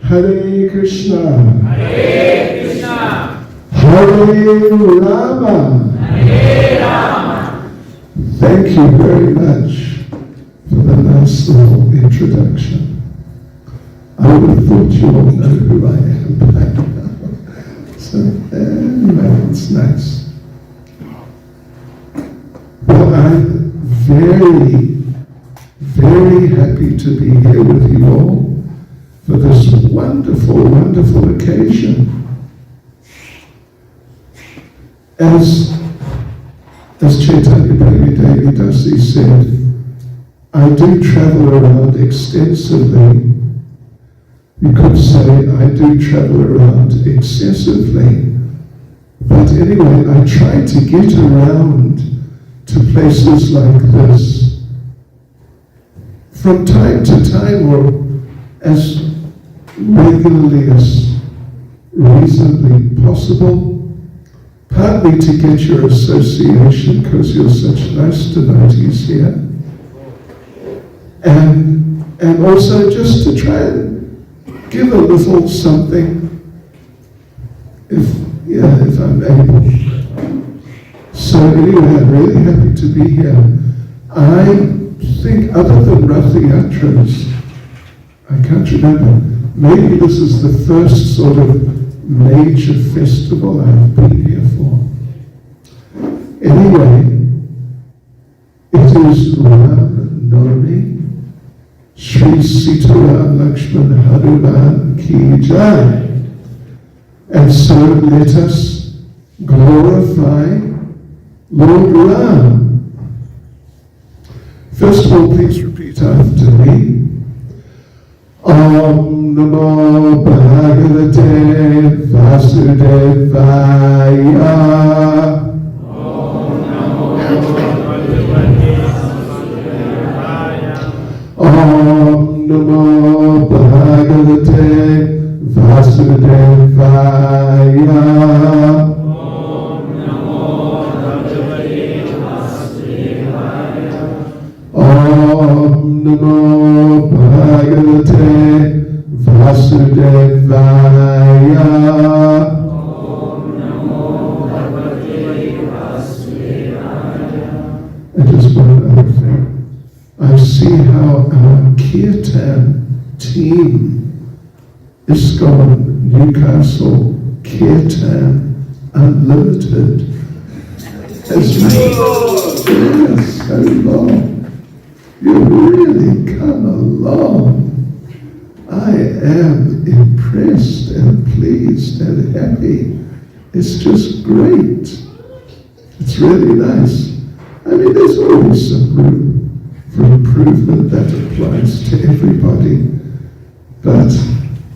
Hare Krishna, Hare Krishna, Hare Rama, Hare Rama. Thank you very much for the nice little introduction. I would have thought you all know who I am by now. So anyway, it's nice. Well, I'm very, very happy to be here with you all for this wonderful, wonderful occasion. As Chaitanya Prabhu Devi Dasi said, I do travel around extensively. You could say I do travel around excessively. But anyway, I try to get around to places like this from time to time, or as regularly as reasonably possible, partly to get your association because you're such nice devotees here, and also just to try and give a little something if I'm able. So anyway, I'm really happy to be here. I think other than Rath Yatras, I can't remember, maybe this is the first sort of major festival I've been here for. Anyway, it is Ram Navami, Shri Sitaram Lakshman Hanuman Ki Jai. And so let us glorify Lord Ram. First of all, please repeat after me. Om Namo Bhagavate Vasudevaya. Om Namo Bhagavate Vasudevaya. Om Namo Bhagavate Vasudevaya. Om Namo Bhagavate Vasudevaya. Om Namo Bhagavate Vasudevaya. Om Namo Bhagavate Vasudevaya. And just one other thing. I see how our Kirtan team, ISKCON Newcastle Kirtan Unlimited, has made so long. You've really come along. I am impressed and pleased and happy. It's just great. It's really nice. I mean, there's always some room for improvement that applies to everybody. But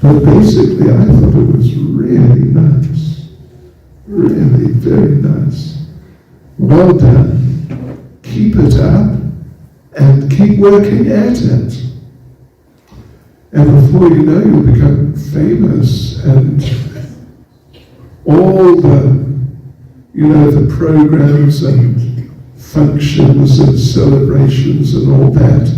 basically, I thought it was really nice. Really very nice. Well done. Keep it up and keep working at it. And before you know, you'll become famous, and all the programs and functions and celebrations and all that,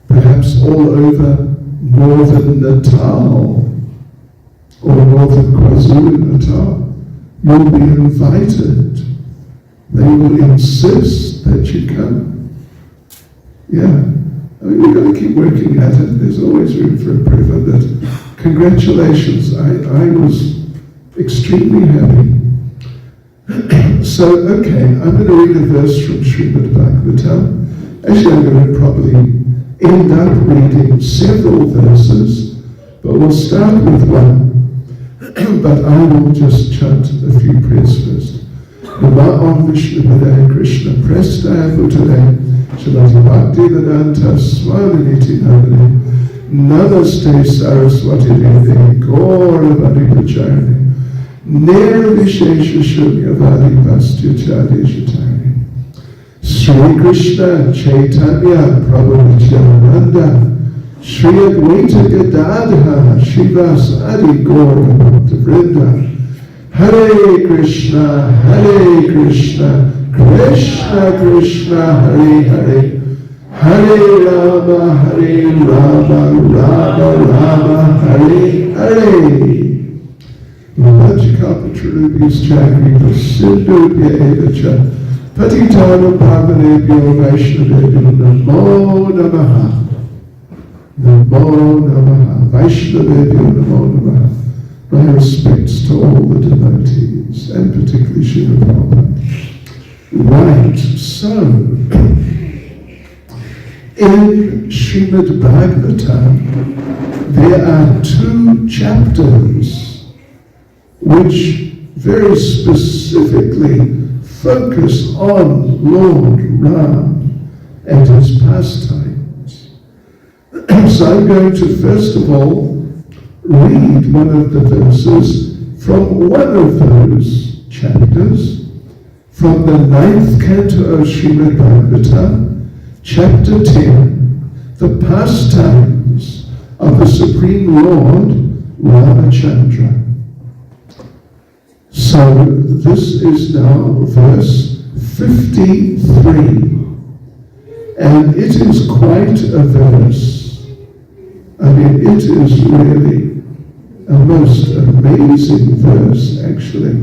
perhaps all over northern Natal or northern KwaZulu-Natal, you'll be invited. They will insist that you come. Yeah, I mean, we've got to keep working at it. There's always room for improvement. But congratulations, I was extremely happy. So, okay, I'm going to read a verse from Srimad Bhagavatam. Actually, I'm going to probably end up reading several verses, but we'll start with one. But I will just chant a few prayers first. Nama Om Vishnu Padaya Krishna Prestaya Bhutale Srimati Bhaktivedanta Swami Niti Namane Namaste Saraswati Devi Gaura Bhari Pacharni Nirvishesha Shunyavadi Pastyachari Shatari Sri Krishna Chaitanya Prabhu Nityananda Shri Advaita Gadadha Shivas Adi Gaura Bhakta Vrinda Hare Krishna Krishna Krishna Hare Hare Hare Rama Rama Rama Hare Kripa Sindhubhya Evacha Patitanam Pavanebhyo Vaishnavebhyo Namo Namaha. Namo Namaha. Vaishnavebhyo Namo Namaha. My respects to all the devotees, and particularly Srila Prabhupada. Right, so in Srimad Bhagavatam, there are 2 chapters which very specifically focus on Lord Ram and his pastimes. So I'm going to first of all read one of the verses from one of those chapters, from the 9th canto of Srimad Bhagavatam, chapter 10, the pastimes of the Supreme Lord Ramachandra. So this is now verse 53, and it is quite a verse. I mean, it is really a most amazing verse, actually.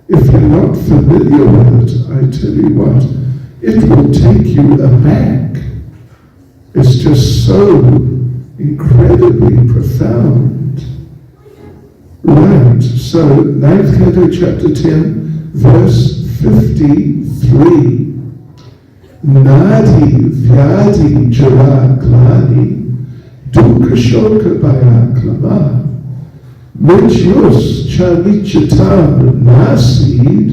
If you're not familiar with it, I tell you what, it will take you aback. It's just so incredibly profound. Right, so 9th canto, chapter 10, verse 53. Nadi vyadi jara klani dukha shoka bhaya klama Mrityus chanichatam nasid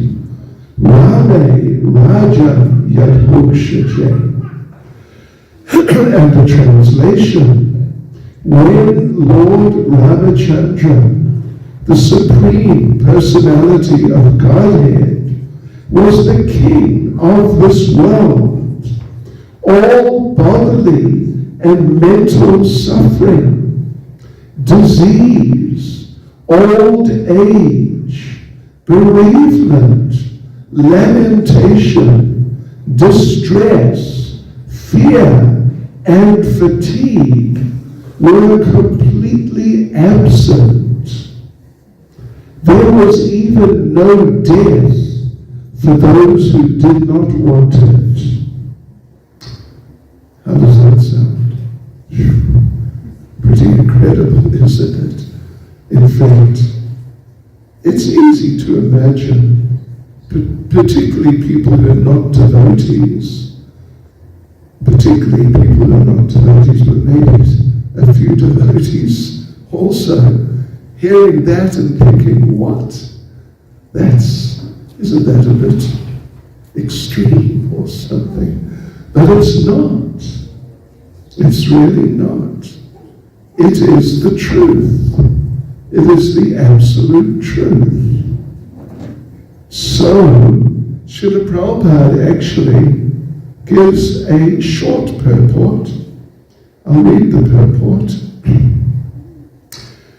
Rame raja yadhokshaje. And the translation, when Lord Ramachandra, the Supreme Personality of Godhead, was the king of this world, all bodily and mental suffering, disease, old age, bereavement, lamentation, distress, fear, and fatigue were completely absent. There was even no death for those who did not want it. How does that sound? Pretty incredible, isn't it? In fact, it's easy to imagine, particularly people who are not devotees, but maybe a few devotees also, hearing that and thinking, what? Isn't that a bit extreme or something? But it's not. It's really not. It is the truth. It is the absolute truth. So, Srila Prabhupada actually gives a short purport. I'll read the purport.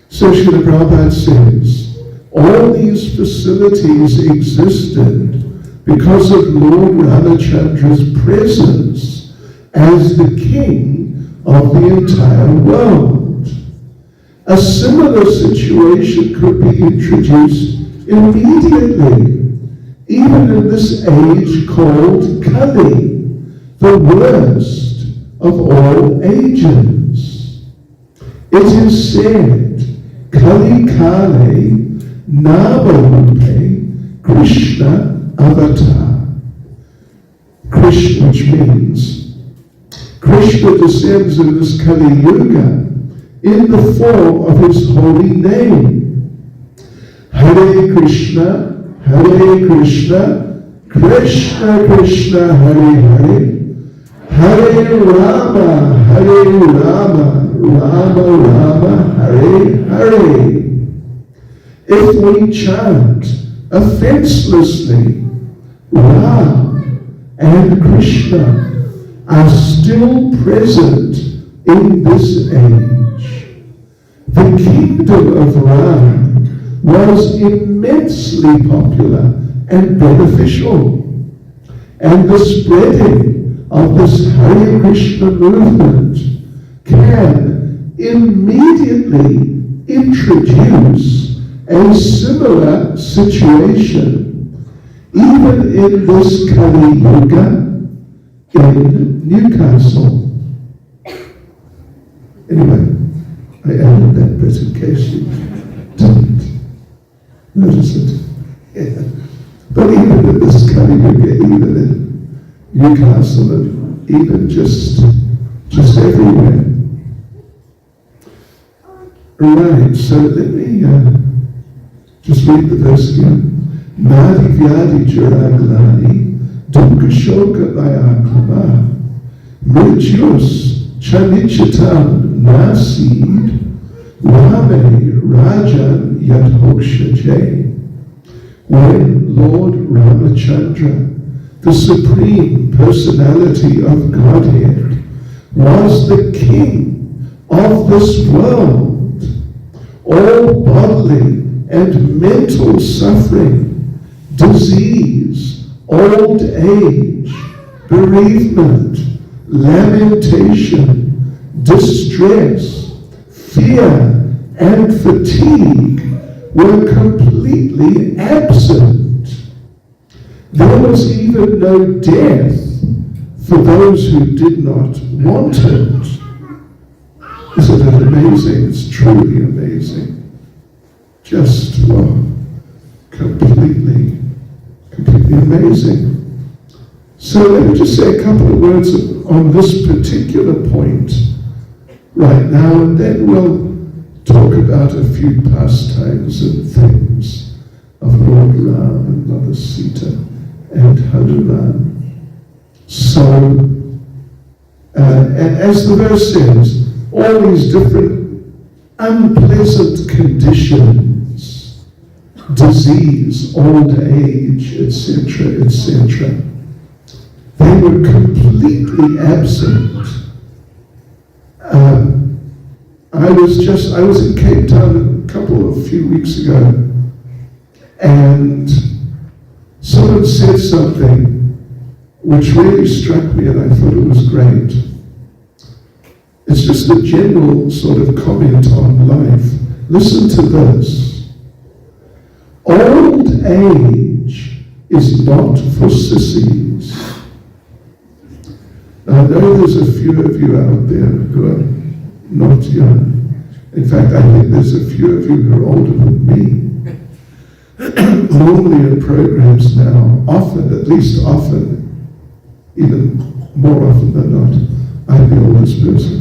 So Srila Prabhupada says, all these facilities existed because of Lord Ramachandra's presence as the king of the entire world. A similar situation could be introduced immediately, even in this age called Kali, the worst of all ages. It is said, Kali Kale Navarupe Krishna Avatar. Krishna, which means Krishna descends in this Kali Yuga in the form of his holy name. Hare Krishna, Krishna Krishna, Hare Hare, Hare Rama, Rama Rama, Hare Hare. If we chant offenselessly, Ram and Krishna are still present in this age. The kingdom of Ram was immensely popular and beneficial, and the spreading of this Hare Krishna movement can immediately introduce a similar situation even in this Kali Yuga in Newcastle. Anyway, I added that bit in case you didn't notice it. Yeah. But even in this Kali Yuga, even in Newcastle, and even just everywhere. Right, so let me just read the verse again. Nadi vyadi jaraglani, dukashoka vayaklava, mrityus chanichatam nasid, rame rajan yadhokshaje. When Lord Ramachandra, the Supreme Personality of Godhead, was the King of this world, all bodily and mental suffering, disease, old age, bereavement, lamentation, distress, fear, and fatigue were completely absent. There was even no death for those who did not want it. Isn't it amazing? It's truly amazing. Just completely amazing. So let me just say a couple of words on this particular point right now, and then we'll talk about a few pastimes and things of Lord Ram and Mother Sita and Hanuman. So, and as the verse says, all these different unpleasant conditions, disease, old age, etc., etc., they were completely absent. I was in Cape Town a few weeks ago, and someone said something which really struck me, and I thought it was great. It's just a general sort of comment on life. Listen to this. Old age is not for sissies. Now, I know there's a few of you out there who are not young. In fact, I think there's a few of you who are older than me. Normally in programs now, at least often, even more often than not, I'm the oldest person.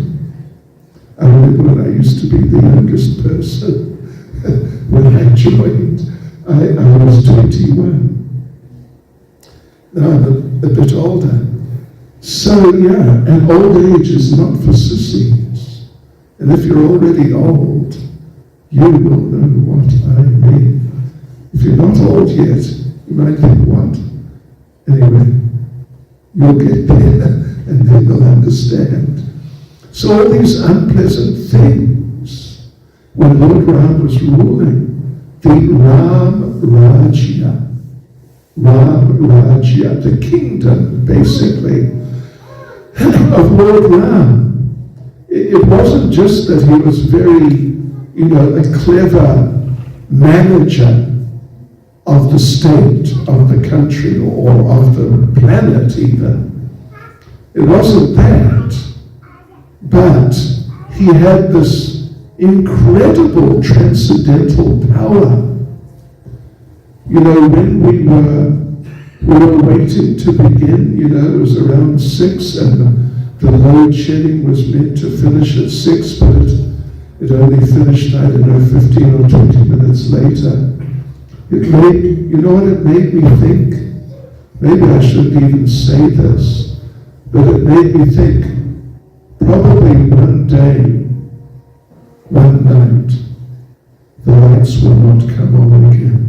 I remember when I used to be the youngest person. When I joined, I was 21. Now I'm a bit older. So yeah, and old age is not for sissies. And if you're already old, you will know what I mean. If you're not old yet, you might think, what? Anyway, you'll get there and then you'll understand. So all these unpleasant things, when Lord Ram was ruling, the Ram Rajya, the kingdom, basically, of Lord Ram. It wasn't just that he was very, a clever manager of the state, of the country, or of the planet even. It wasn't that. But he had this incredible transcendental power. When we were waiting to begin, it was around 6, and the load shedding was meant to finish at 6, but it only finished, 15 or 20 minutes later. You know what it made me think? Maybe I shouldn't even say this, but it made me think, probably one day, one night, the lights will not come on again.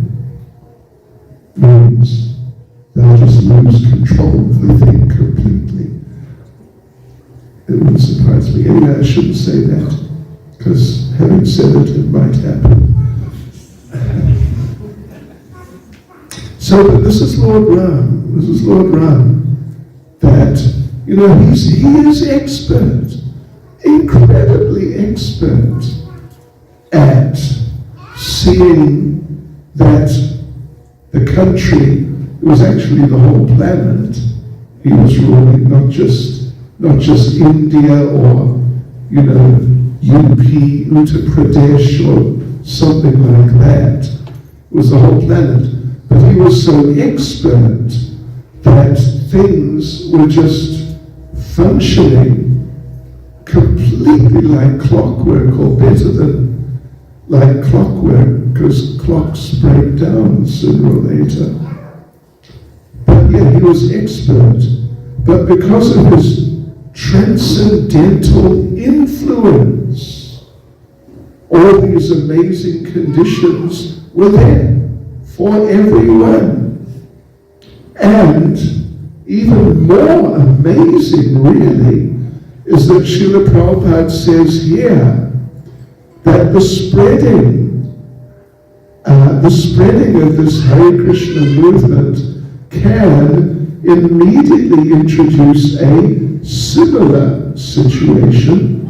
Means they'll just lose control of the thing completely. It wouldn't surprise me. Anyway, I shouldn't say that, because having said it, it might happen. So, but this is Lord Ram. This is Lord Ram. That, he is incredibly expert at seeing that the country, it was actually the whole planet he was ruling, not just India or, UP, Uttar Pradesh or something like that. It was the whole planet. But he was so expert that things were just functioning completely like clockwork, or better than like clockwork, because clocks break down sooner or later. But yeah, he was expert. But because of his transcendental influence, all these amazing conditions were there for everyone. And even more amazing, really, is that Srila Prabhupada says here that the spreading of this Hare Krishna movement can immediately introduce a similar situation,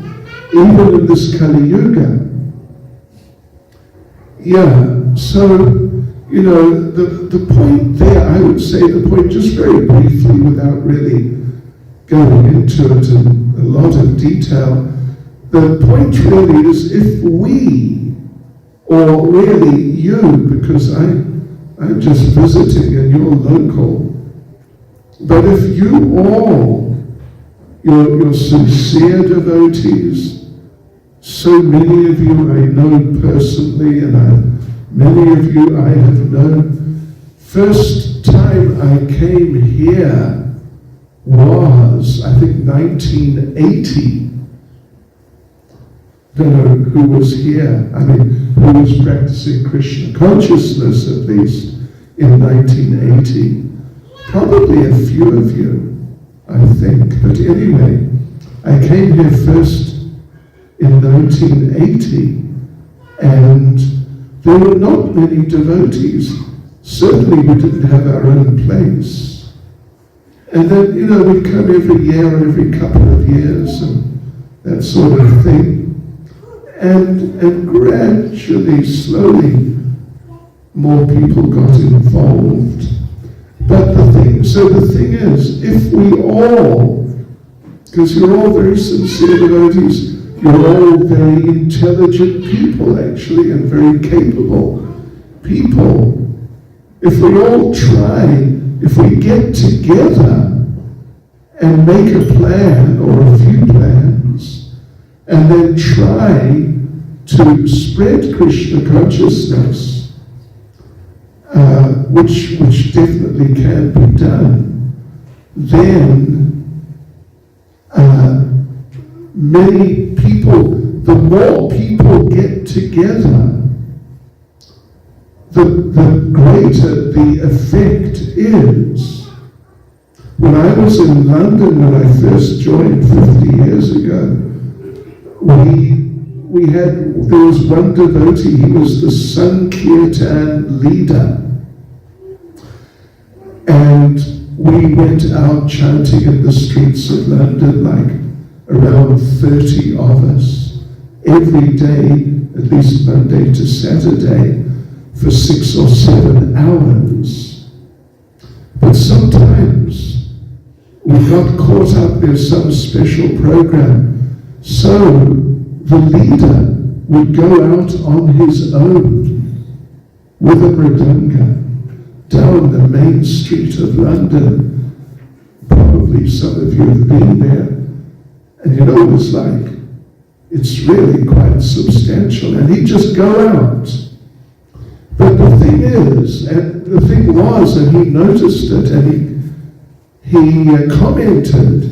even in this Kali Yuga. Yeah, so, the point there, I would say the point, just very briefly, without really going into it in a lot of detail, the point really is if we, or really you, because I'm just visiting and you're local, but if you all, your sincere devotees, so many of you I know personally, and many of you I have known. First time I came here was, I think, 1980. Don't know who was here. Who was practicing Krishna consciousness, at least, in 1980. Probably a few of you, I think. But anyway, I came here first in 1980, and there were not many devotees. Certainly we didn't have our own place. And then, we'd come every year or every couple of years and that sort of thing. And gradually, slowly, more people got involved. But the thing is, if we all, because you're all very sincere devotees, you're all very intelligent people, actually, and very capable people. If we all try, if we get together and make a plan or a few plans, and then try to spread Krishna consciousness, which definitely can be done, then many people, the more people get together, the greater the effect is. When I was in London, when I first joined 50 years ago, there was one devotee, he was the Sankirtan leader. And we went out chanting in the streets of London, like around 30 of us, every day, at least Monday to Saturday, for 6 or 7 hours. But sometimes we got caught up, there's some special program, so the leader would go out on his own with a mridanga down the main street of London. Probably some of you have been there. And it's really quite substantial. And he'd just go out. But the thing was, and he noticed it, and he commented,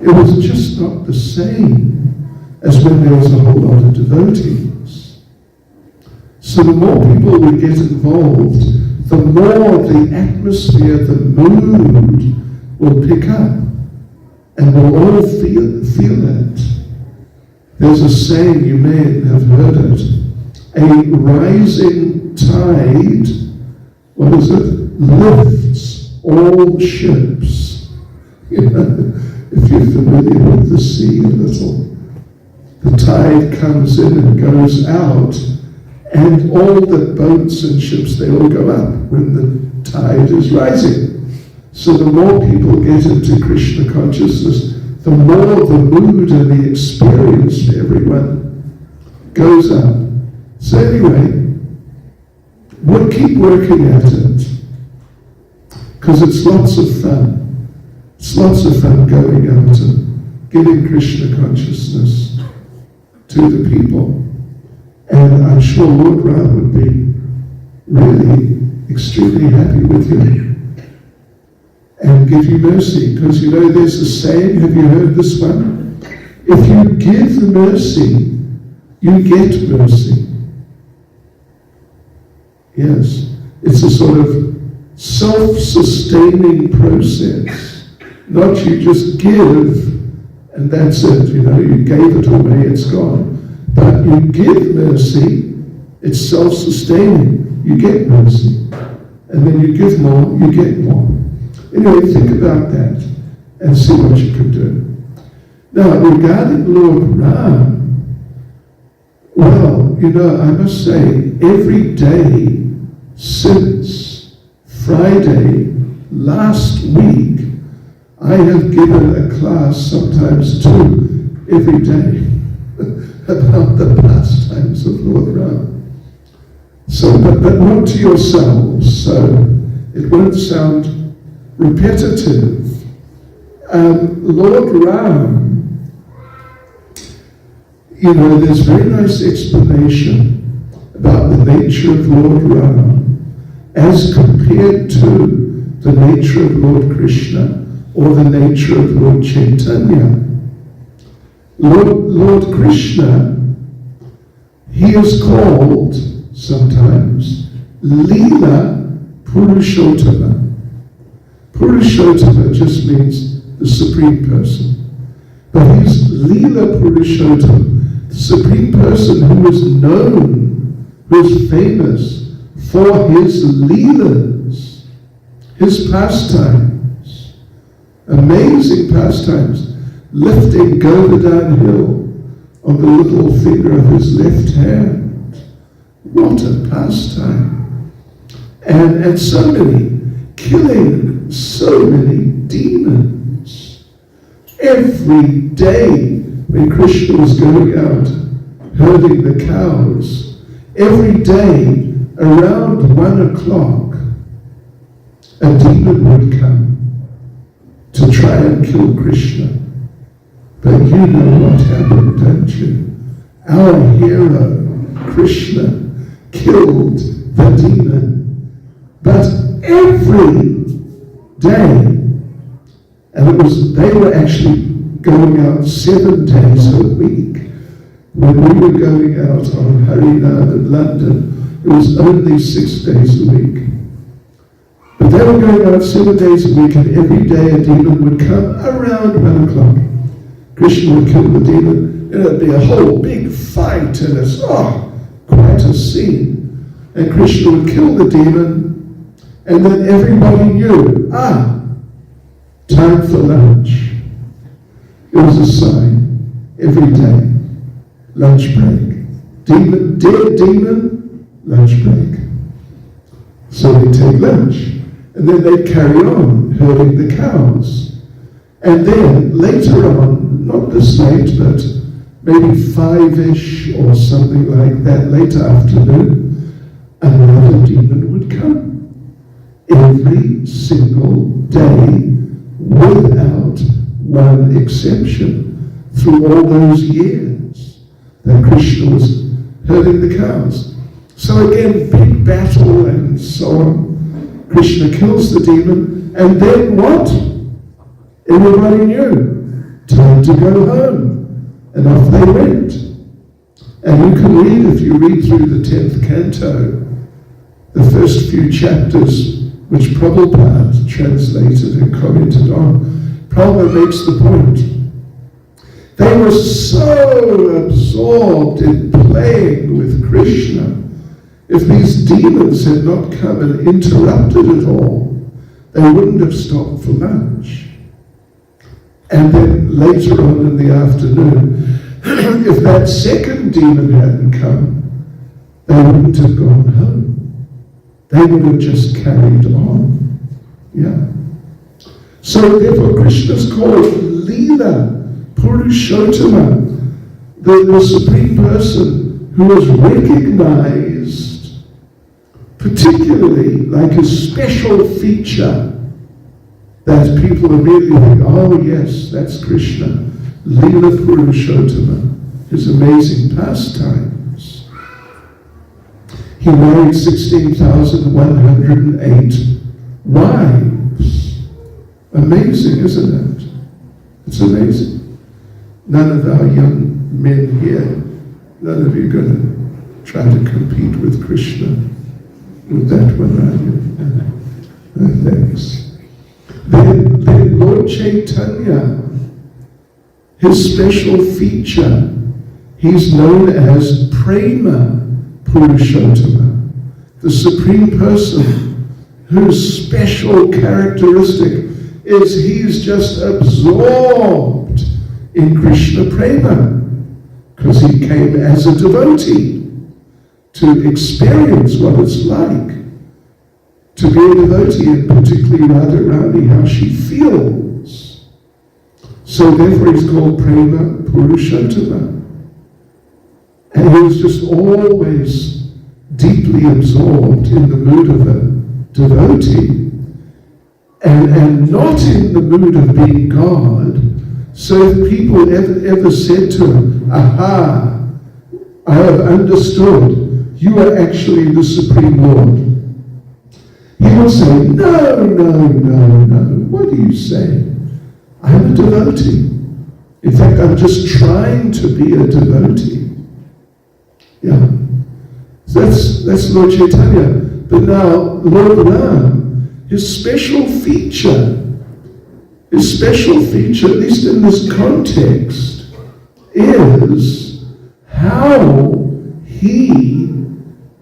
it was just not the same as when there was a whole lot of devotees. So the more people would get involved, the more the atmosphere, the mood will pick up, and we'll all feel it. There's a saying, you may have heard it, a rising tide, lifts all ships. If you're familiar with the sea a little. The tide comes in and goes out, And all the boats and ships, they all go up when the tide is rising. So the more people get into Krishna consciousness, the more the mood and the experience for everyone goes up. So anyway, we'll keep working at it, because it's lots of fun. It's lots of fun going out and giving Krishna consciousness to the people. And I'm sure Lord Ram would be really extremely happy with you and give you mercy. Because you know there's a saying, have you heard this one? If you give mercy, you get mercy. Yes, it's a sort of self-sustaining process. Not you just give and that's it, you know, you gave it away, it's gone. But you give mercy, it's self-sustaining. You get mercy. And then you give more, you get more. Anyway, think about that and see what you can do. Now, regarding Lord Ram, well, you know, I must say, every day since Friday last week, I have given a class, sometimes two, every day, about the pastimes of Lord Ram. So, but not to yourselves, so it won't sound repetitive. Lord Ram, you know, there's very nice explanation about the nature of Lord Ram as compared to the nature of Lord Krishna or the nature of Lord Chaitanya. Lord Krishna, he is called sometimes Leela Purushottama. Purushottama just means the Supreme Person. But he's Leela Purushottama, the Supreme Person who is known, who is famous for his Leelas, his pastimes, amazing pastimes, lifting Govardhan Hill on the little finger of his left hand. What a pastime. And so many, killing so many demons. Every day when Krishna was going out herding the cows, every day around 1 o'clock, a demon would come to try and kill Krishna. But you know what happened, don't you? Our hero, Krishna, killed the demon. But every day, and they were actually going out 7 days a week. When we were going out on Harinam in London, it was only 6 days a week. But they were going out 7 days a week, and every day a demon would come around 1 o'clock. Krishna would kill the demon, and it would be a whole big fight, and it's, quite a scene. And Krishna would kill the demon, and then everybody knew, time for lunch. It was a sign, every day, lunch break. Demon, dead demon, lunch break. So they take lunch, and then they carry on herding the cows. And then later on, not this late, but maybe 5-ish or something like that, later afternoon, another demon would come. Every single day, without one exception, through all those years that Krishna was herding the cows. So again, big battle and so on. Krishna kills the demon, and then what? Everybody knew. Time to go home. And off they went. And you can read, if you read through the 10th canto, the first few chapters, which Prabhupada translated and commented on, Prabhupada makes the point. They were so absorbed in playing with Krishna. If these demons had not come and interrupted it all, they wouldn't have stopped for lunch. And then later on in the afternoon, if that second demon hadn't come, they wouldn't have gone home. They would have just carried on. Yeah. So therefore Krishna is called Leela Purushottama, the Supreme Person who is recognized particularly like a special feature that people immediately think, oh yes, that's Krishna. Leela Purushottama, his amazing pastimes. He married 16,108 wives. Amazing, isn't it? It's amazing. None of our young men here, none of you are going to try to compete with Krishna with that one, are you? No, thanks. Then Lord Chaitanya, his special feature, he's known as Prema Purushottama, the Supreme Person, whose special characteristic is he's just absorbed in Krishna Prema, because he came as a devotee to experience what it's like to be a devotee, and particularly Radharani, how she feels. So therefore he's called Prema Purushottama. And he was just always deeply absorbed in the mood of a devotee, and not in the mood of being God. So if people ever said to him, aha, I have understood, you are actually the Supreme Lord, he would say, no, what do you say? I'm a devotee. In fact, I'm just trying to be a devotee. Yeah. So that's Lord Chaitanya. But now, Lord Ram, his special feature, at least in this context, is how he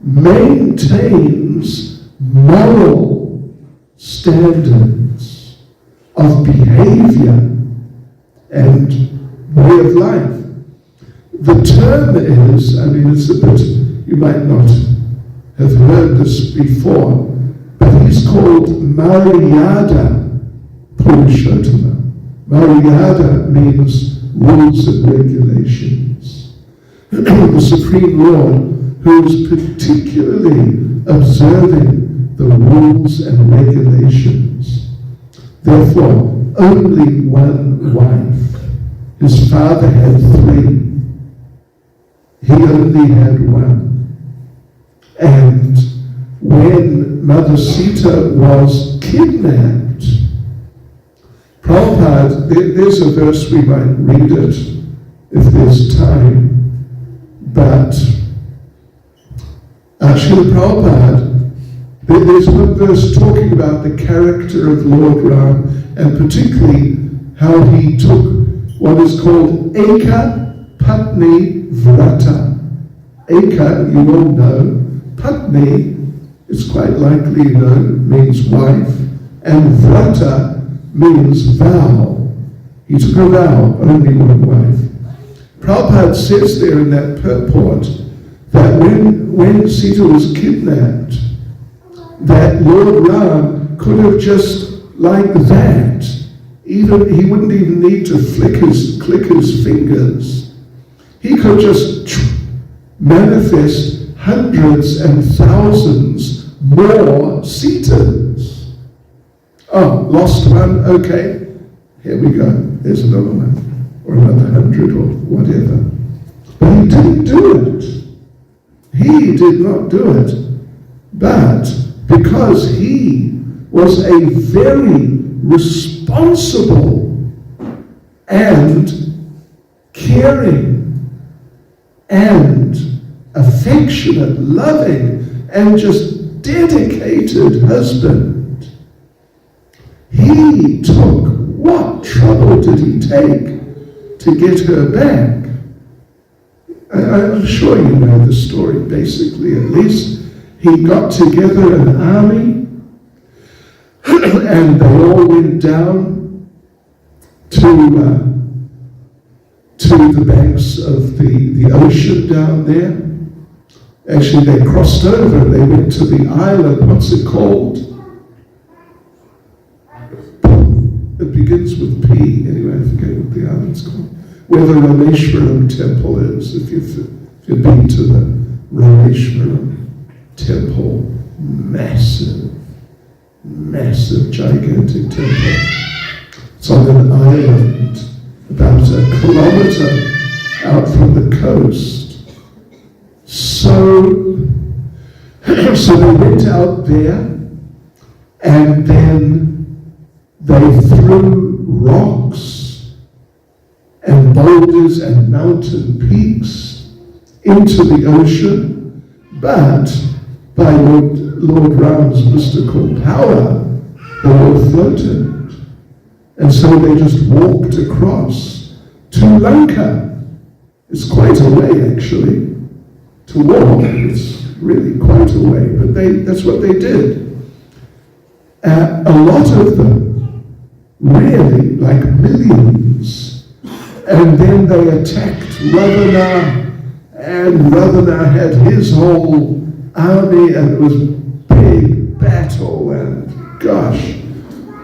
maintains moral standards of behavior and way of life. The term is, I mean, it's a bit, you might not have heard this before, but he's called Maryada Purushottama. Maryada means rules and regulations. The Supreme Lord, who is particularly observing the rules and regulations. Therefore, only one wife. His father had 3. He only had 1. And when Mother Sita was kidnapped, Prabhupada, there's a verse, we might read it if there's time, but Srila Prabhupada, there's one verse talking about the character of Lord Ram, and particularly how he took what is called Eka Patni Vrata. Eka, you all know. Patni, it's quite likely you know, means wife, and Vrata means vow. He took a vow, only one wife. Prabhupada says there in that purport that when Sita was kidnapped, that Lord Ram could have just like that, even he wouldn't even need to click his fingers. He could just manifest hundreds and thousands more Sitas. Oh, lost one, okay, here we go, there's another one, or another 100 or whatever. But he didn't do it. He did not do it. But because he was a very responsible and caring and affectionate, loving, and just dedicated husband, he took, what trouble did he take to get her back? I'm sure you know the story, basically, at least. He got together an army, and they all went down to the banks of the ocean down there, Actually, they crossed over and they went to the island. What's it called? It begins with P. Anyway, I forget what the island's called. Where the Rameshwaram temple is. If you've been to the Rameshwaram temple, massive, gigantic temple. It's on an island about a kilometer out from the coast. So they went out there, and then they threw rocks and boulders and mountain peaks into the ocean, but by Lord Ram's mystical power, they all floated. And so they just walked across to Lanka. It's quite a way, actually, to walk. It's really quite a way, but that's what they did. A lot of them, really, like millions. And then they attacked Ravana, and Ravana had his whole army, and it was big battle, and gosh,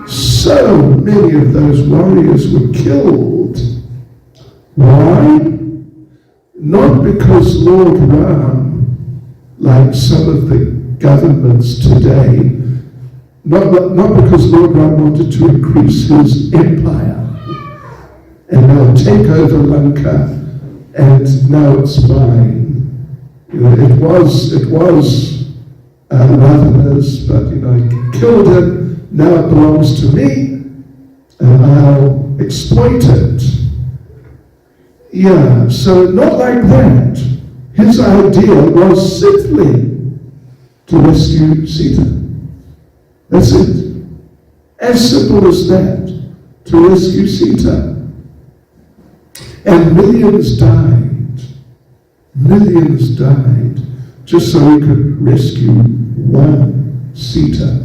so many of those warriors were killed. Why? Not because Lord Ram, like some of the governments today, not because Lord Ram wanted to increase his empire and now take over Lanka, and now it's mine. It was Ravana's, but I killed him. Now it belongs to me, and I'll exploit it. Yeah, so not like that. His idea was simply to rescue Sita. That's it. As simple as that, to rescue Sita. And millions died, just so he could rescue one Sita.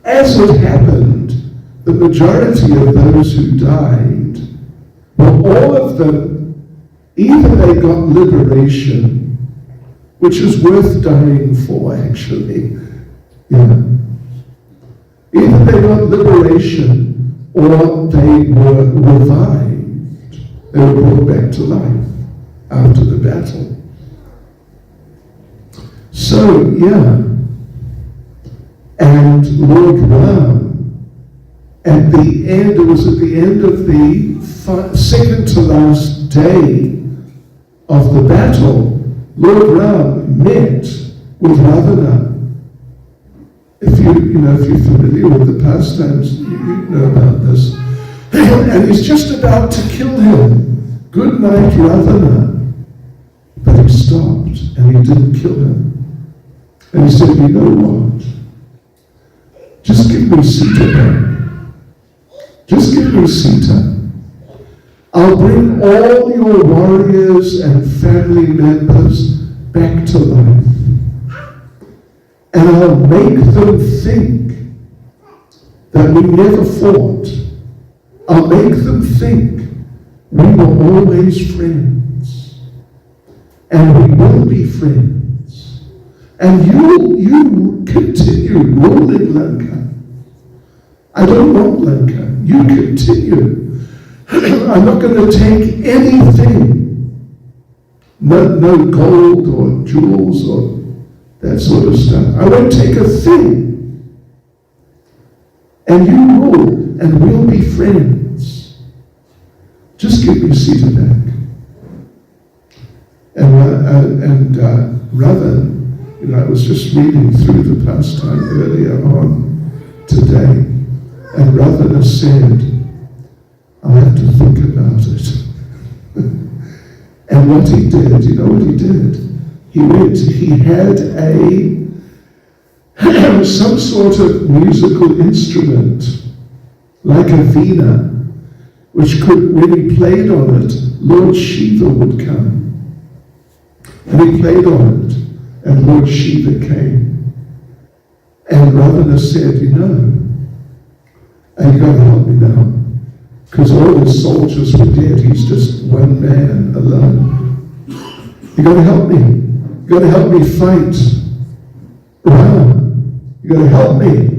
As it happened, the majority of those who died, well, all of them, either they got liberation, which is worth dying for, actually. Either they got liberation, or they were revived. They were brought back to life after the battle. So, and Lord Ram, at the end, it was at the end of the second to last day of the battle, Lord Ram met with Ravana. If you're familiar with the pastimes, you know about this. And he's just about to kill him. Good night, Ravana. But he stopped and he didn't kill him. And he said, you know what? Just give me Sita back. Just give me Sita. I'll bring all your warriors and family members back to life. And I'll make them think that we never fought. I'll make them think we were always friends. And we will be friends. And you continue ruling Lanka. I don't want Lanka. You continue. I'm not going to take anything. No gold or jewels or that sort of stuff. I won't take a thing. And you rule, and we'll be friends. Just give me Sita back. And Ravan, I was just reading through the pastime earlier on today, and Ravana said, I'll have to think about it. And what he did, you know what he did? He had some sort of musical instrument, like a veena, which could, when he played on it, Lord Shiva would come. And he played on it, and Lord Shiva came. And Ravana said, you've got to help me now. Because all his soldiers were dead. He's just one man alone. You've got to help me. you've got to help me fight Ram. You've got to help me.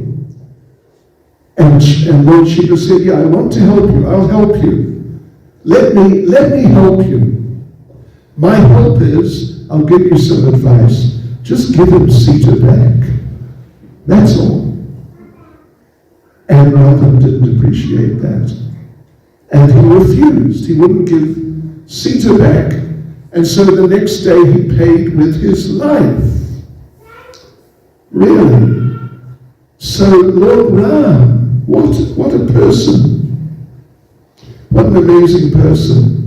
And Lord Shiva said, yeah, I want to help you. I'll help you. Let me help you. My help is, I'll give you some advice. Just give him Sita back. That's all. And Ravan didn't appreciate that. And he refused. He wouldn't give Sita back. And so the next day he paid with his life. Really? So Lord Ram, what a person. What an amazing person.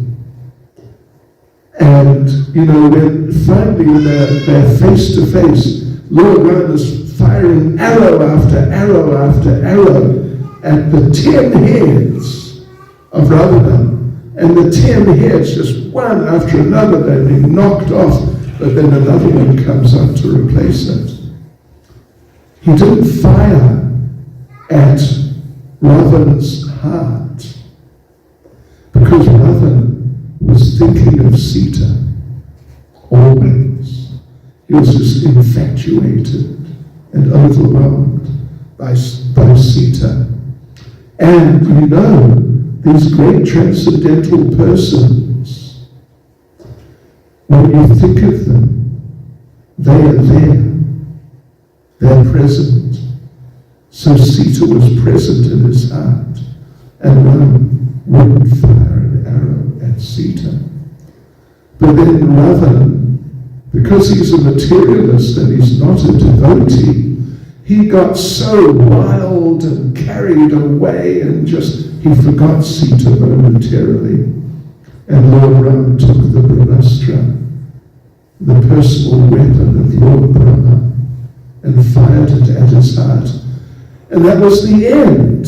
And, when finally they're face to face, Lord Ram is firing arrow after arrow after arrow at the 10 heads of Ravana. And the 10 heads, just one after another, they've been knocked off, but then another one comes up to replace it. He didn't fire at Ravana's heart, because Ravana was thinking of Sita always. He was just infatuated and overwhelmed by Sita. And these great transcendental persons, when you think of them, they are there. They're present. So Sita was present in his heart, and Ram wouldn't fire an arrow at Sita. But then Ravan, because he's a materialist and he's not a devotee, he got so wild and carried away and he forgot Sita momentarily. And Lord Ram took the Brahmastra, the personal weapon of Lord Brahma, and fired it at his heart. And that was the end.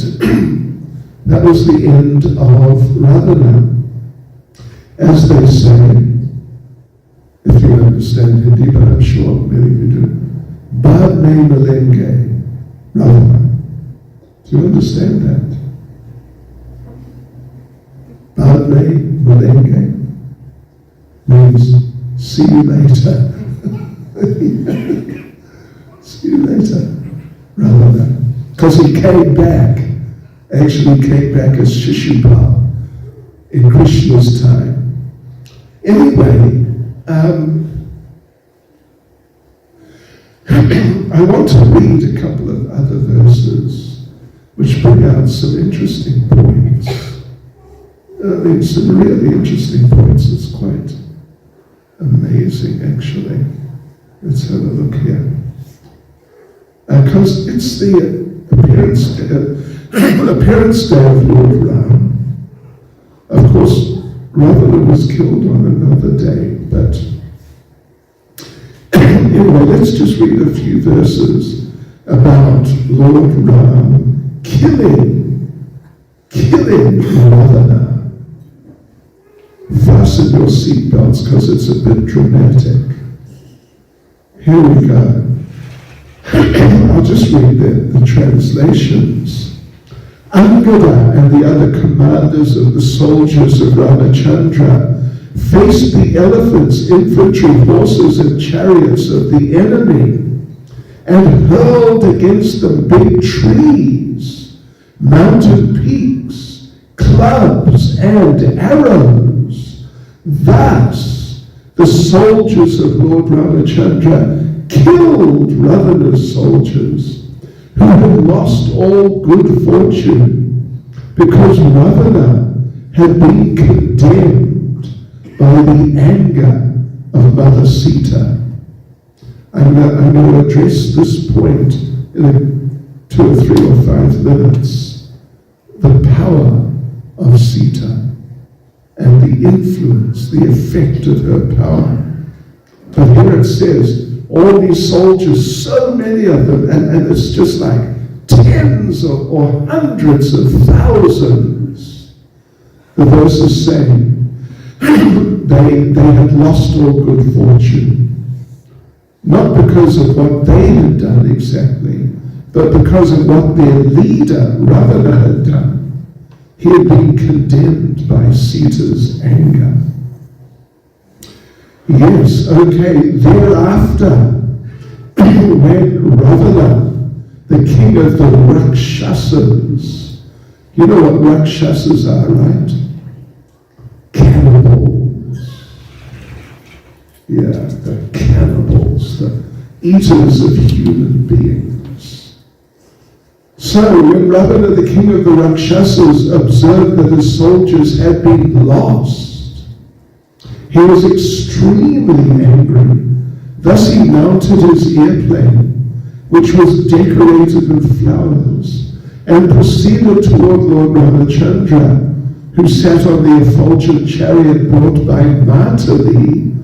That was the end of Ravana. As they say, if you understand Hindi, but I'm sure many of you do, Baad mein milenge, Ravana. Do you understand that? Baad mein milenge means see you later. See you later, Ravana. Because he came back, actually came back as Shishupal in Krishna's time. Anyway, I want to read a couple of other verses which bring out some interesting points. Some really interesting points. It's quite amazing, actually. Let's have a look here. Because it's the appearance day of Lord Ram. Of course, Ravana was killed on another day, but anyway, let's just read a few verses about Lord Ram killing Ravana. Fasten your seatbelts because it's a bit dramatic. Here we go. I'll just read the translations. Angada and the other commanders of the soldiers of Ramachandra faced the elephants, infantry, horses, and chariots of the enemy and hurled against them big trees, mountain peaks, clubs, and arrows. Thus, the soldiers of Lord Ramachandra killed Ravana's soldiers, who had lost all good fortune, because Ravana had been condemned by the anger of Mother Sita. I'm going to address this point in 2 or 3 or 5 minutes. The power of Sita and the influence, the effect of her power. But here it says, all these soldiers, so many of them, and it's just like tens or hundreds of thousands. The verse is saying they had lost all good fortune. Not because of what they had done exactly, but because of what their leader, Ravana, had done. He had been condemned by Sita's anger. Yes, okay, thereafter, when Ravana, the king of the Rakshasas, you know what Rakshasas are, right? Cannibals. Yeah, the cannibals, the eaters of human beings. So when Ravana, the king of the Rakshasas, observed that his soldiers had been lost, he was extremely angry. Thus he mounted his airplane, which was decorated with flowers, and proceeded toward Lord Ramachandra, who sat on the effulgent chariot brought by Matali,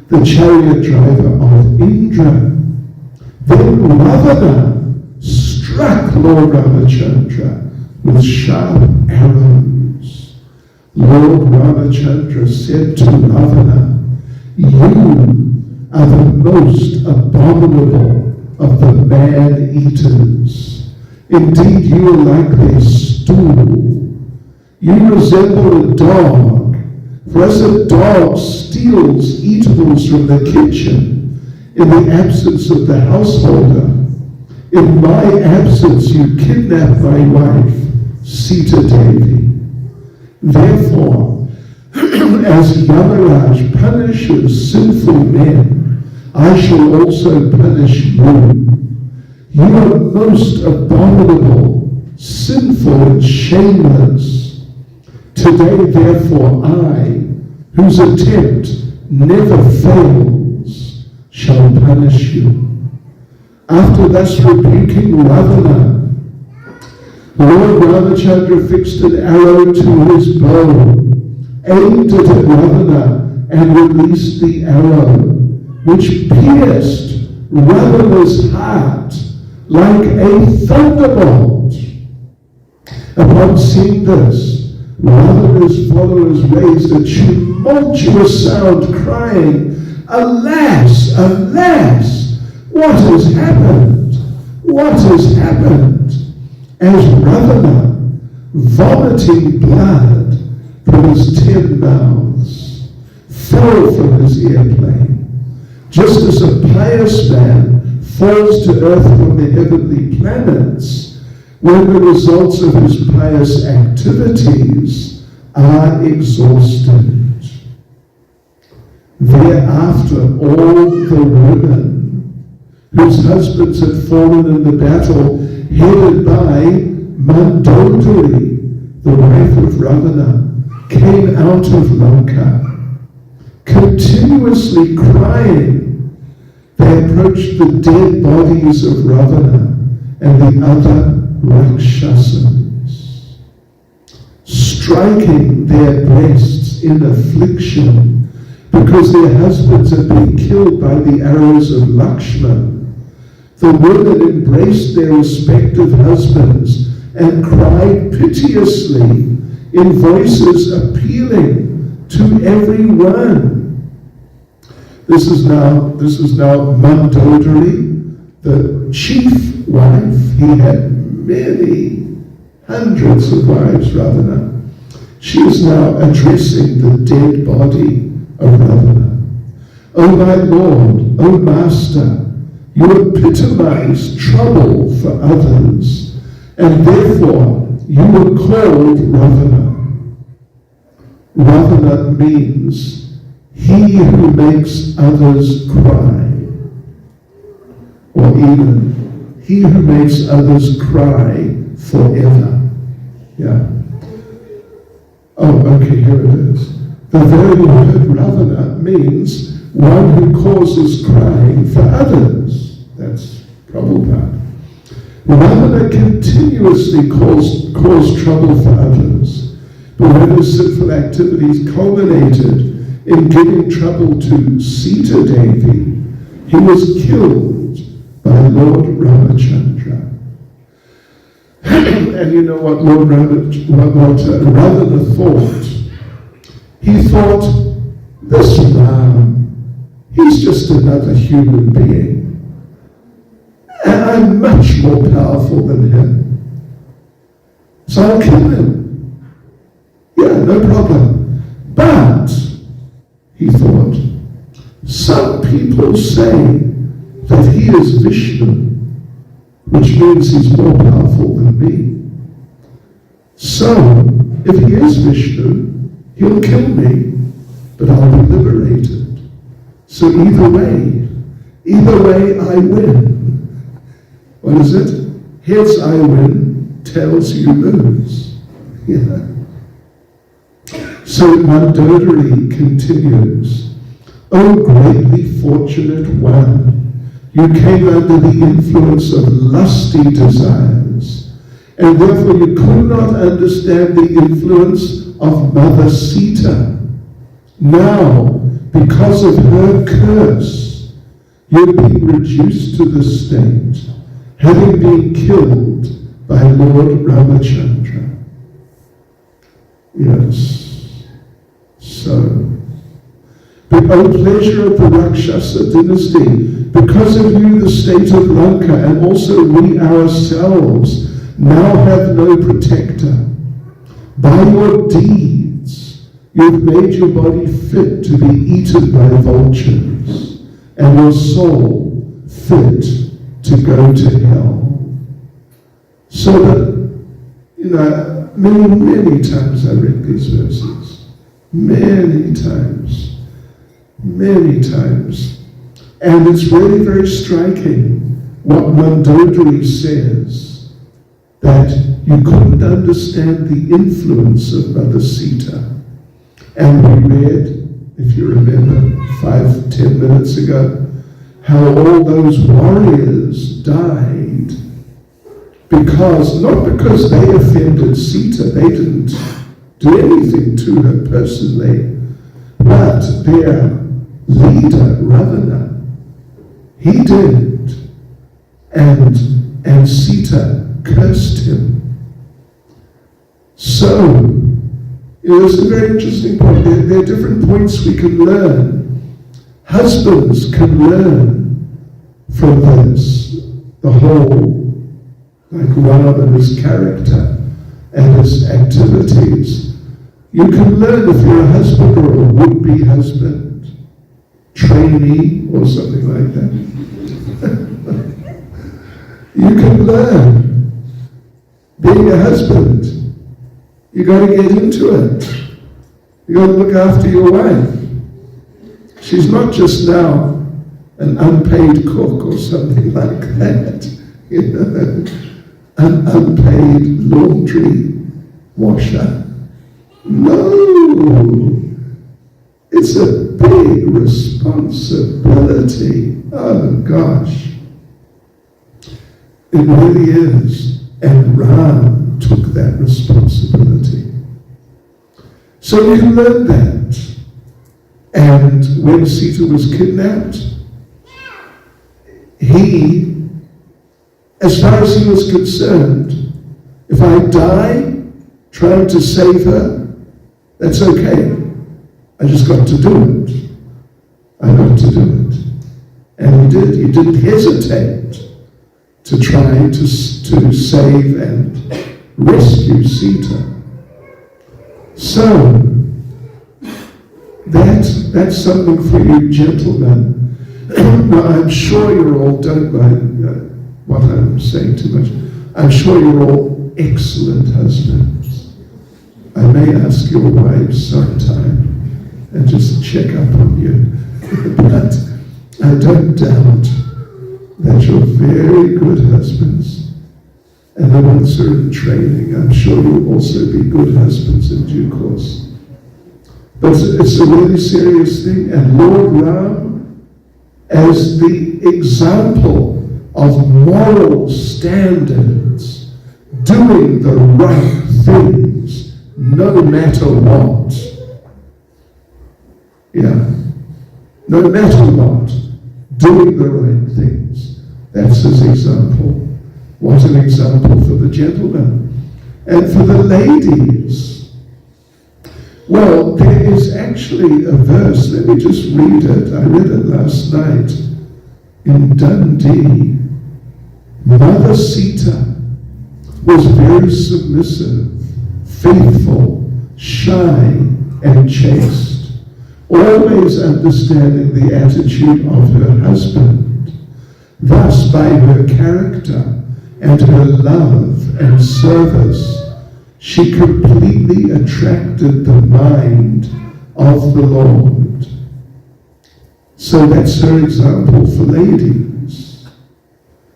the chariot driver of Indra. Then Ravana struck Lord Ramachandra with sharp arrows. Lord Ramachandra said to Ravana, "You are the most abominable of the man-eaters. Indeed, you are like their stool. You resemble a dog, for as a dog steals eatables from the kitchen in the absence of the householder, in my absence you kidnap my wife, Sita Devi. Therefore, as Yamaraj punishes sinful men, I shall also punish you. You are most abominable, sinful, and shameless. Today, therefore, I, whose attempt never fails, shall punish you." After thus rebuking Ravana, Lord Ramachandra fixed an arrow to his bow, aimed it at Ravana, and released the arrow, which pierced Ravana's heart like a thunderbolt. Upon seeing this, Ravana's followers raised a tumultuous sound, crying, "Alas, alas, what has happened? What has happened?" As Ravana, vomiting blood from his 10 mouths, fell from his airplane, just as a pious man falls to earth from the heavenly planets when the results of his pious activities are exhausted. Thereafter, all the women whose husbands had fallen in the battle, headed by Mandodari, the wife of Ravana, came out of Lanka, continuously crying. They approached the dead bodies of Ravana and the other Rakshasas, striking their breasts in affliction because their husbands had been killed by the arrows of Lakshman. The women embraced their respective husbands and cried piteously in voices appealing to everyone. This is now Mandodari, the chief wife. He had many hundreds of wives, Ravana. She is now addressing the dead body of Ravana. "O my Lord, O Master, you epitomize trouble for others, and therefore you were called Ravana." Ravana means he who makes others cry, or even he who makes others cry forever. Yeah. Oh, okay, here it is. The very word Ravana means one who causes crying for others. That's Prabhupada. Ravana continuously caused trouble for others, but when his sinful activities culminated in giving trouble to Sita Devi, he was killed by Lord Ramachandra. And you know what Lord Ravana thought? He thought, this Ram, he's just another human being. And I'm much more powerful than him. So I'll kill him. Yeah, no problem. But, he thought, is Vishnu, which means he's more powerful than me. So, if he is Vishnu, he'll kill me, but I'll be liberated. So either way I win. What is it? Heads I win, tails you lose. Yeah. So Mandodari continues, O greatly fortunate one, you came under the influence of lusty desires, and therefore you could not understand the influence of Mother Sita. Now, because of her curse, you've been reduced to this state, having been killed by Lord Ramachandra. Yes. So, but O pleasure of the Rakshasa dynasty, because of you the state of Lanka and also we ourselves now have no protector. By your deeds, you've made your body fit to be eaten by vultures, and your soul fit to go to hell. So that, many times I read these verses. Many times. And it's really very striking what Mandodari says, that you couldn't understand the influence of Mother Sita. And we read, if you remember, 5-10 minutes ago, how all those warriors died not because they offended Sita, they didn't do anything to her personally, but their leader, Ravana, he did, and Sita cursed him. So, it's a very interesting point. There are different points we can learn. Husbands can learn from this, the whole, like Ram and his character and his activities. You can learn if you're a husband or a would-be husband, trainee or something like that. You can learn. Being a husband, you got to get into it. You got to look after your wife. She's not just now an unpaid cook or something like that. An unpaid laundry washer. No, it's a big responsibility. Oh gosh, it really is. And Ram took that responsibility. So you can learn that. And when Sita was kidnapped, he, as far as he was concerned, if I die trying to save her, that's okay. I just got to do it. I got to do it. And he did. He didn't hesitate to try to save and rescue Sita. So, that's something for you gentlemen. Now, I'm sure you're all, don't mind what I'm saying too much, I'm sure you're all excellent husbands. I may ask your wives sometime and just check up on you. But I don't doubt that you're very good husbands. And the ones who are in training, I'm sure you'll also be good husbands in due course. But it's a really serious thing. And Lord Ram, as the example of moral standards, doing the right things, no matter what. Yeah. No matter what, doing the right things. That's his example. What an example for the gentlemen. And for the ladies. Well, there is actually a verse, let me just read it. I read it last night in Dundee. Mother Sita was very submissive, faithful, shy, and chaste, always understanding the attitude of her husband. Thus, by her character and her love and service, she completely attracted the mind of the Lord. So that's her example for ladies.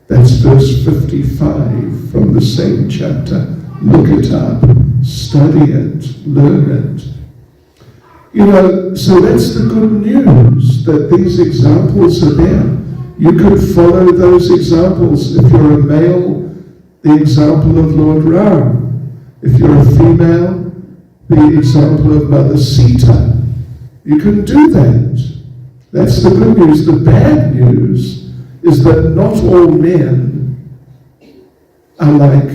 That's verse 55 from the same chapter. Look it up, study it, learn it. You know, so that's the good news, that these examples are there. You could follow those examples. If you're a male, the example of Lord Ram. If you're a female, the example of Mother Sita. You can do that. That's the good news. The bad news is that not all men are like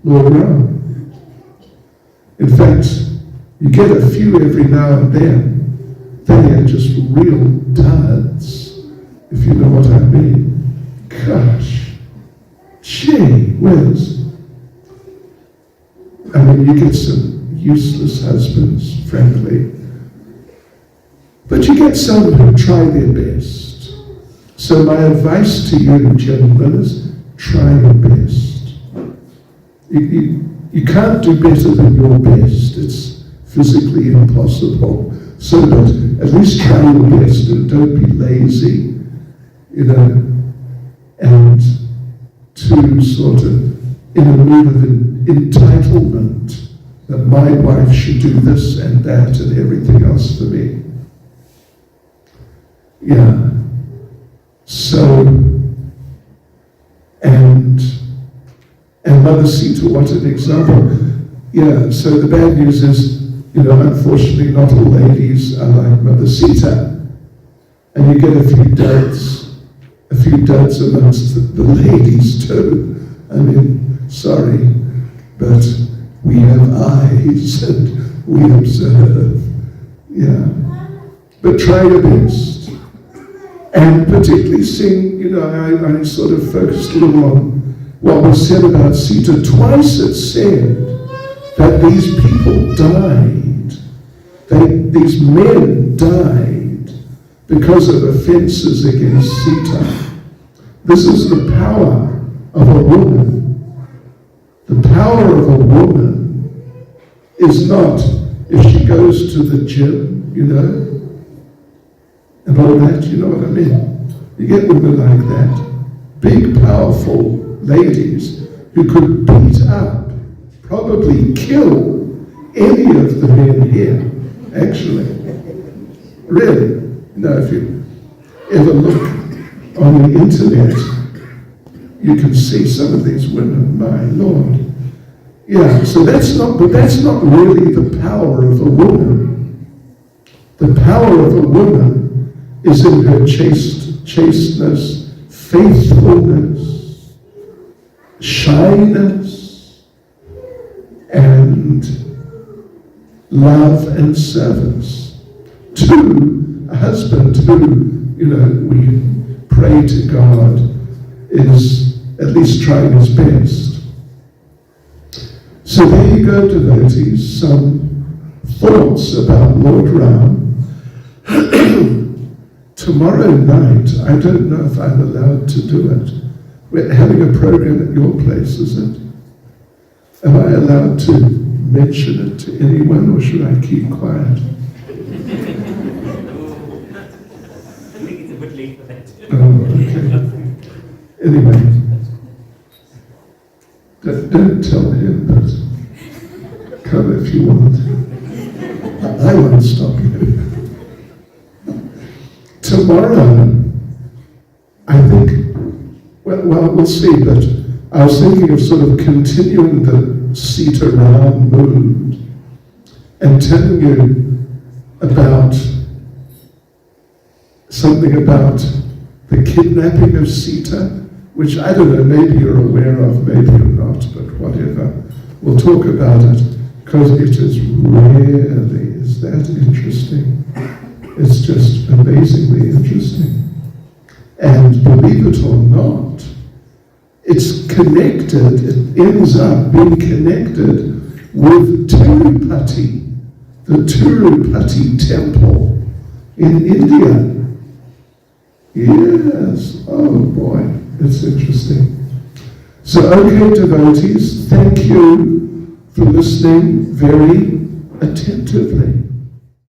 Lord Ram. In fact, you get a few every now and then. They are just real duds, if you know what I mean. Gosh. Gee whiz. I mean, you get some useless husbands, frankly. But you get some who try their best. So my advice to you, gentlemen, is try your best. You can't do better than your best. It's physically impossible. So but at least try your best and don't be lazy, you know, and to sort of in a mood of entitlement that my wife should do this and that and everything else for me. Yeah. So, and Mother Sita, what an example. Yeah, so the bad news is, you know, unfortunately not all ladies are like Mother Sita. And you get a few duds amongst the ladies too. I mean, sorry, but we have eyes and we observe. Yeah. But try your best. And particularly seeing, you know, I sort of focused a little on what was said about Sita. Twice it said that these people died. These men died because of offenses against Sita. This is the power of a woman. The power of a woman is not if she goes to the gym, you know, and all that, you know what I mean? You get women like that. Big, powerful ladies who could beat up, probably kill any of the men here, actually. Really. You know, if you ever look on the internet, you can see some of these women, my Lord. Yeah, so that's not really the power of a woman. The power of a woman is in her chasteness, faithfulness, shyness, and love and service. To a husband who, you know, we pray to God is at least trying his best. So there you go, devotees, some thoughts about Lord Ram. Tomorrow night, I don't know if I'm allowed to do it. We're having a program at your place, is it? Am I allowed to mention it to anyone, or should I keep quiet? I think it's a bit late for that. Oh, okay. Anyway, don't tell him, but come if you want. I won't stop you. Tomorrow, I think, well, we'll see, but I was thinking of sort of continuing the Sita Ram mood and telling you about something about the kidnapping of Sita, which I don't know, maybe you're aware of, maybe you're not, but whatever. We'll talk about it, because it is really, is that interesting? It's just amazingly interesting. And believe it or not, it's connected, it ends up being connected with Tirupati, the Tirupati temple in India. Yes, oh boy. It's interesting. So, okay, devotees, thank you for listening very attentively.